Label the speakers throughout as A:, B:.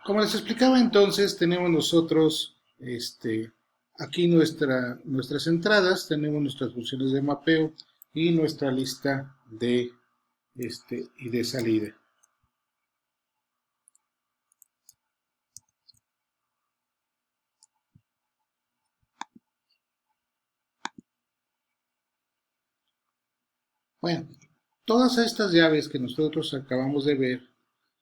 A: Como les explicaba entonces, tenemos nosotros aquí nuestras entradas, tenemos nuestras funciones de mapeo y nuestra lista y de salida. Bueno, todas estas llaves que nosotros acabamos de ver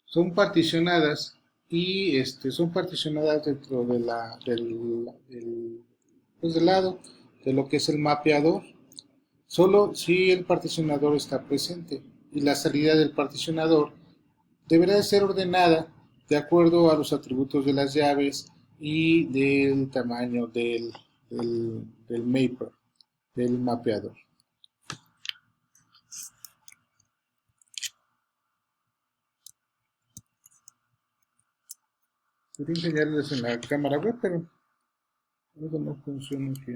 A: son particionadas y son particionadas dentro de del lado de lo que es el mapeador, solo si el particionador está presente y la salida del particionador deberá de ser ordenada de acuerdo a los atributos de las llaves y del tamaño del mapper, del mapeador. Quería enseñarles en la cámara web, pero algo no funciona aquí.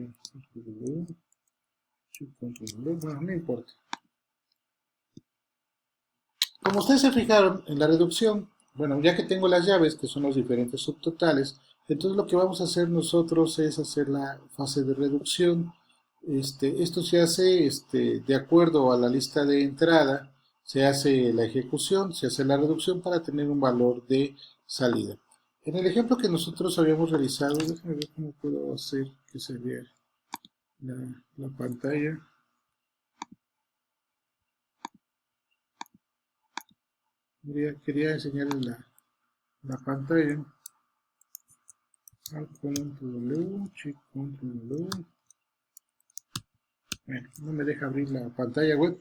A: Bueno, no importa. Como ustedes se fijaron en la reducción, bueno, ya que tengo las llaves, que son los diferentes subtotales, entonces lo que vamos a hacer nosotros es hacer la fase de reducción. Esto se hace de acuerdo a la lista de entrada, se hace la ejecución, se hace la reducción para tener un valor de salida. En el ejemplo que nosotros habíamos realizado, déjenme ver cómo puedo hacer que se vea la pantalla. Quería enseñarles la pantalla. Alt W, Shift W. Bueno, no me deja abrir la pantalla web.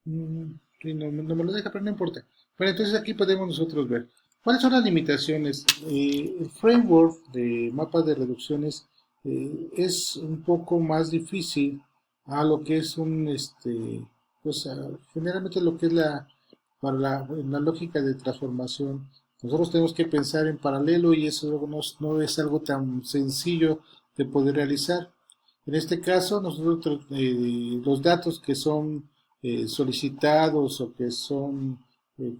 A: Sí, no me lo deja, pero no importa. Bueno, entonces aquí podemos nosotros ver cuáles son las limitaciones. El framework de mapas de reducciones es un poco más difícil a lo que es pues generalmente lo que es para la lógica de transformación. Nosotros tenemos que pensar en paralelo y eso no es algo tan sencillo de poder realizar. En este caso, nosotros los datos que son solicitados o que son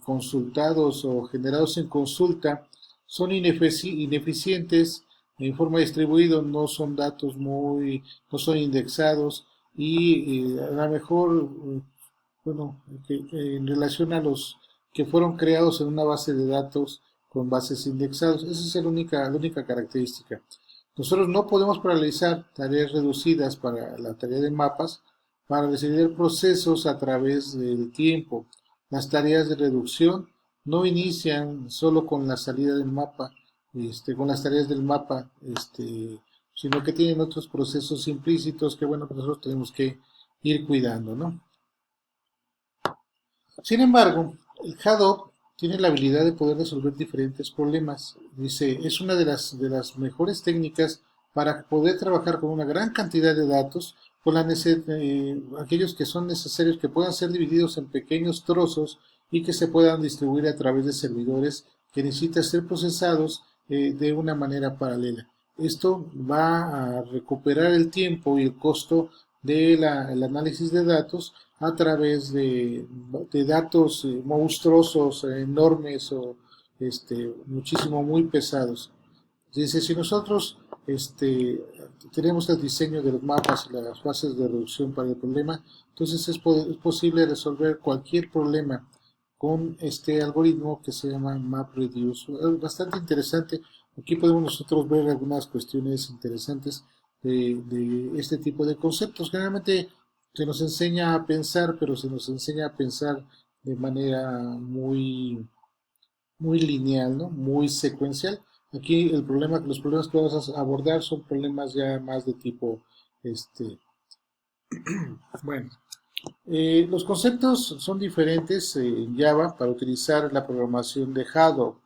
A: consultados o generados en consulta son ineficientes en forma distribuida, no son datos no son indexados y a lo mejor, bueno, en relación a los que fueron creados en una base de datos con bases indexados, esa es la única característica. Nosotros no podemos paralizar tareas reducidas para la tarea de mapas para decidir procesos a través del tiempo. Las tareas de reducción no inician solo con la salida del mapa, con las tareas del mapa, sino que tienen otros procesos implícitos que, bueno, nosotros tenemos que ir cuidando, ¿no? Sin embargo, el Haddock tiene la habilidad de poder resolver diferentes problemas. Dice, es una de las mejores técnicas para poder trabajar con una gran cantidad de datos, con aquellos que son necesarios que puedan ser divididos en pequeños trozos y que se puedan distribuir a través de servidores que necesitan ser procesados de una manera paralela. Esto va a recuperar el tiempo y el costo del análisis de datos a través de datos monstruosos, enormes o muchísimo muy pesados. Dice, si nosotros tenemos el diseño de los mapas y las fases de reducción para el problema, entonces es posible resolver cualquier problema con este algoritmo que se llama MapReduce. Es bastante interesante. Aquí podemos nosotros ver algunas cuestiones interesantes de este tipo de conceptos. Generalmente se nos enseña a pensar, pero se nos enseña a pensar de manera muy lineal, ¿no? Muy secuencial. Aquí los problemas que vamos a abordar son problemas ya más de tipo, bueno, los conceptos son diferentes en Java para utilizar la programación de Haddock.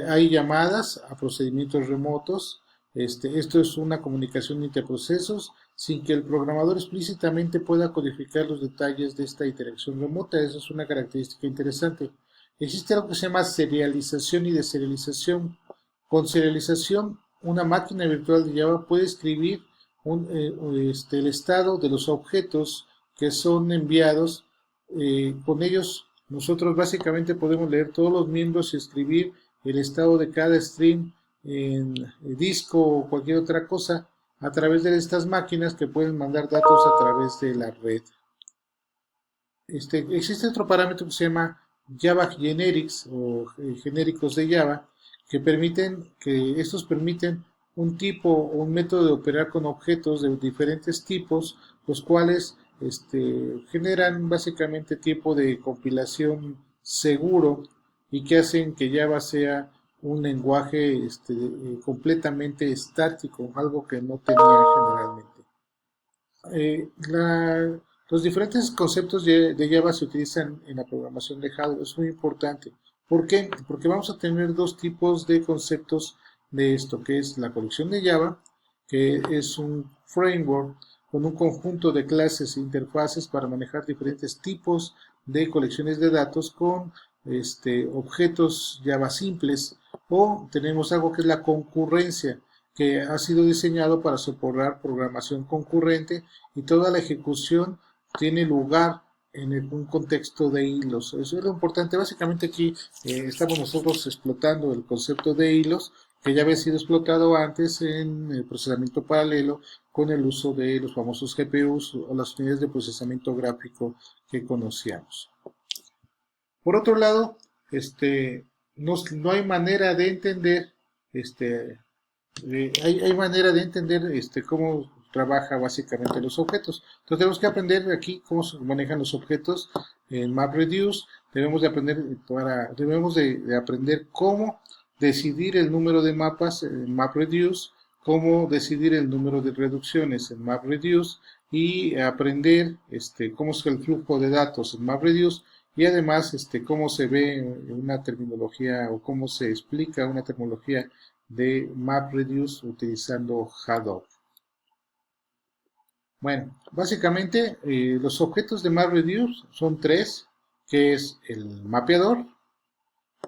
A: Hay llamadas a procedimientos remotos. Esto es una comunicación entre procesos sin que el programador explícitamente pueda codificar los detalles de esta interacción remota. Esa es una característica interesante. Existe algo que se llama serialización y deserialización. Con serialización, una máquina virtual de Java puede escribir el estado de los objetos que son enviados, con ellos nosotros básicamente podemos leer todos los miembros y escribir el estado de cada stream en disco o cualquier otra cosa a través de estas máquinas que pueden mandar datos a través de la red. Existe otro parámetro que se llama Java Generics o genéricos de Java que estos permiten un tipo o un método de operar con objetos de diferentes tipos, los cuales generan básicamente tiempo de compilación seguro y que hacen que Java sea un lenguaje completamente estático, algo que no tenía generalmente. Eh, la- los diferentes conceptos de Java se utilizan en la programación de hardware, es muy importante. ¿Por qué? Porque vamos a tener dos tipos de conceptos de esto, que es la colección de Java, que es un framework con un conjunto de clases e interfaces para manejar diferentes tipos de colecciones de datos con objetos Java simples, o tenemos algo que es la concurrencia, que ha sido diseñado para soportar programación concurrente y toda la ejecución tiene lugar en un contexto de hilos. Eso es lo importante. Básicamente aquí estamos nosotros explotando el concepto de hilos que ya había sido explotado antes en el procesamiento paralelo con el uso de los famosos GPUs o las unidades de procesamiento gráfico que conocíamos. Por otro lado, no hay manera de entender hay manera de entender cómo trabaja básicamente los objetos. Entonces tenemos que aprender aquí cómo se manejan los objetos en MapReduce. Debemos de aprender cómo decidir el número de mapas en MapReduce, cómo decidir el número de reducciones en MapReduce y aprender cómo es el flujo de datos en MapReduce y además cómo se ve una terminología o cómo se explica una terminología de MapReduce utilizando Hadoop. Bueno, básicamente los objetos de MapReduce son tres, que es el mapeador.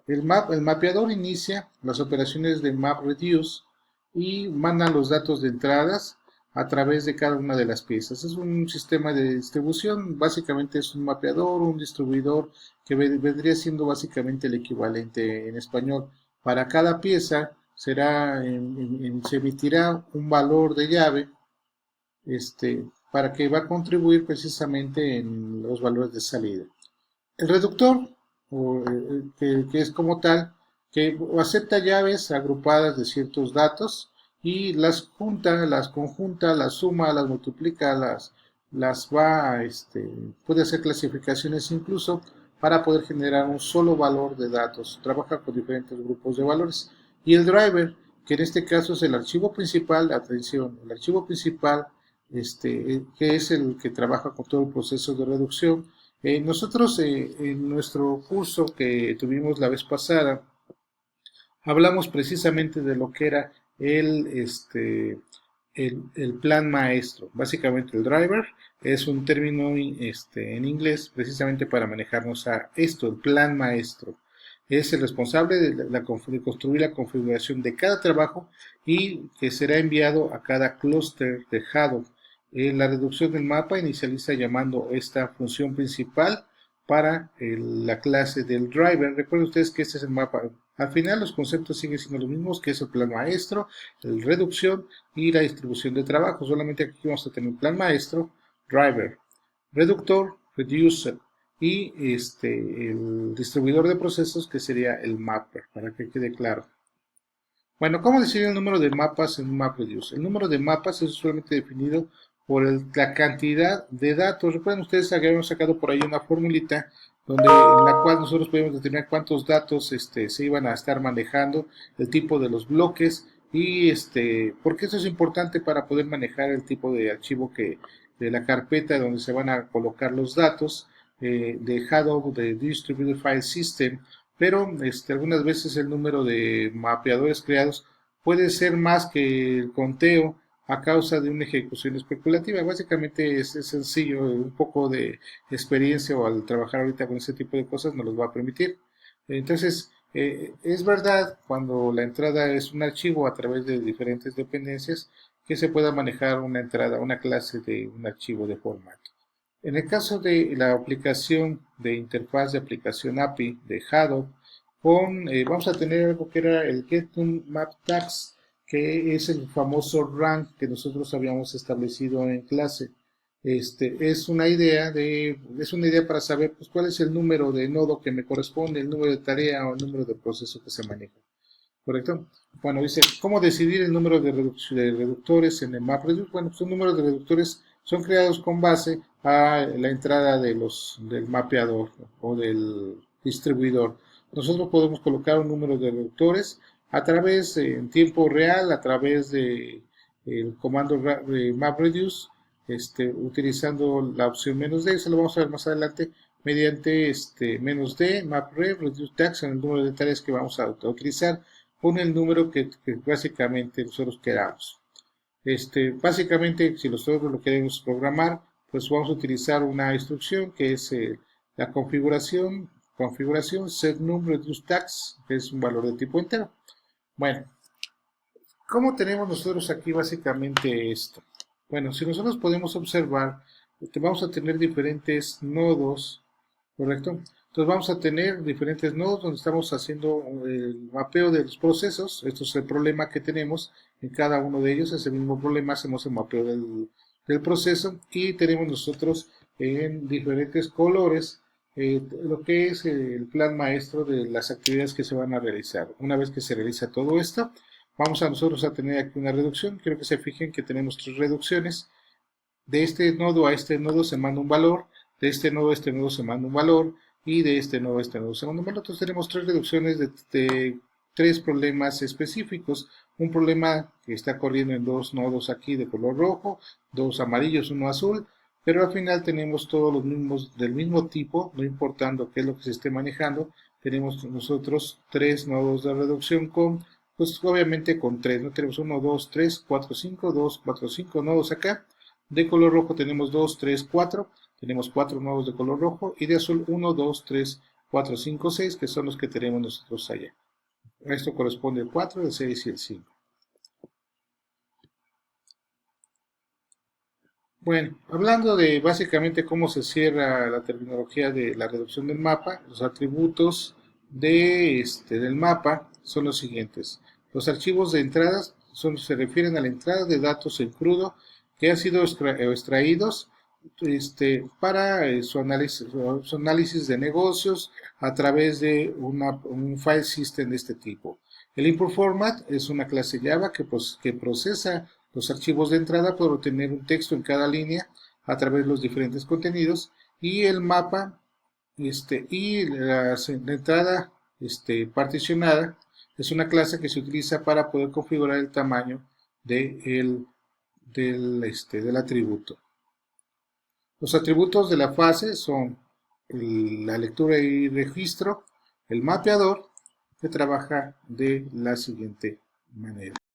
A: El mapeador inicia las operaciones de MapReduce y manda los datos de entradas a través de cada una de las piezas. Es un sistema de distribución, básicamente es un mapeador, un distribuidor que vendría siendo básicamente el equivalente en español. Para cada pieza se emitirá un valor de llave para que va a contribuir precisamente en los valores de salida. El reductor, que es como tal, que acepta llaves agrupadas de ciertos datos y las junta, las conjunta, las suma, las multiplica, las va, puede hacer clasificaciones incluso para poder generar un solo valor de datos. Trabaja con diferentes grupos de valores. Y el driver, que en este caso es el archivo principal, atención, el archivo principal, que es el que trabaja con todo el proceso de reducción. Nosotros en nuestro curso que tuvimos la vez pasada, hablamos precisamente de lo que era el plan maestro. Básicamente el driver es un término en inglés precisamente para manejarnos a esto, el plan maestro. Es el responsable de construir la configuración de cada trabajo y que será enviado a cada clúster de Hadoop. La reducción del mapa inicializa llamando esta función principal para la clase del driver. Recuerden ustedes que este es el mapa. Al final los conceptos siguen siendo los mismos, que es el plan maestro, la reducción y la distribución de trabajo. Solamente aquí vamos a tener un plan maestro, driver, reductor, reducer y el distribuidor de procesos que sería el mapper, para que quede claro. Bueno, ¿cómo decidir el número de mapas en MapReduce? El número de mapas es usualmente definido por la cantidad de datos. Recuerden ustedes que habíamos sacado por ahí una formulita en la cual nosotros podemos determinar cuántos datos se iban a estar manejando, el tipo de los bloques y porque eso es importante para poder manejar el tipo de archivo de la carpeta donde se van a colocar los datos de Hadoop, de Distributed File System, pero algunas veces el número de mapeadores creados puede ser más que el conteo a causa de una ejecución especulativa. Básicamente es sencillo, un poco de experiencia o al trabajar ahorita con ese tipo de cosas nos los va a permitir. Entonces, es verdad cuando la entrada es un archivo a través de diferentes dependencias que se pueda manejar una entrada, una clase de un archivo de formato. En el caso de la aplicación de interfaz de aplicación API de Hadoop, vamos a tener algo que era el getMapTags, que es el famoso rank que nosotros habíamos establecido en clase. Es una idea para saber pues, cuál es el número de nodo que me corresponde, el número de tarea o el número de proceso que se maneja. ¿Correcto? Bueno, dice, ¿cómo decidir el número de reductores en el MapReduce? Bueno, pues un número de reductores son creados con base a la entrada del mapeador o del distribuidor. Nosotros podemos colocar un número de reductores a través, en tiempo real, a través de el comando MapReduce, utilizando la opción "-d", eso lo vamos a ver más adelante, mediante "-d", MapRev, reduce tags en el número de tareas que vamos a utilizar, con el número que básicamente nosotros queramos. Básicamente, si nosotros lo queremos programar, pues vamos a utilizar una instrucción que es la configuración setNum reduce tags, que es un valor de tipo entero. Bueno, ¿cómo tenemos nosotros aquí básicamente esto? Bueno, si nosotros podemos observar, vamos a tener diferentes nodos, ¿correcto? Entonces vamos a tener diferentes nodos donde estamos haciendo el mapeo de los procesos. Esto es el problema que tenemos en cada uno de ellos. Ese mismo problema hacemos el mapeo del proceso y tenemos nosotros en diferentes colores lo que es el plan maestro de las actividades que se van a realizar. Una vez que se realiza todo esto, vamos a nosotros a tener aquí una reducción. Quiero que se fijen que tenemos 3 reducciones. De este nodo a este nodo se manda un valor, de este nodo a este nodo se manda un valor, y de este nodo a este nodo se manda un valor. Entonces tenemos 3 reducciones de 3 problemas específicos. Un problema que está corriendo en 2 nodos aquí de color rojo, 2 amarillos, 1 azul, pero al final tenemos todos los mismos del mismo tipo, no importando qué es lo que se esté manejando. Tenemos nosotros 3 nodos de reducción pues obviamente con 3, ¿no? Tenemos 1, 2, 3, 4, 5, 2, 4, 5 nodos acá. De color rojo tenemos 2, 3, 4. Tenemos 4 nodos de color rojo. Y de azul 1, 2, 3, 4, 5, 6, que son los que tenemos nosotros allá. A esto corresponde el 4, el 6 y el 5. Bueno, hablando de básicamente cómo se cierra la terminología de la reducción del mapa, los atributos del mapa son los siguientes. Los archivos de entradas se refieren a la entrada de datos en crudo que han sido extraídos para su análisis de negocios a través de un file system de este tipo. El input format es una clase Java que procesa los archivos de entrada para obtener un texto en cada línea a través de los diferentes contenidos, y el mapa y la entrada particionada es una clase que se utiliza para poder configurar el tamaño del atributo. Los atributos de la fase son la lectura y registro, el mapeador, que trabaja de la siguiente manera.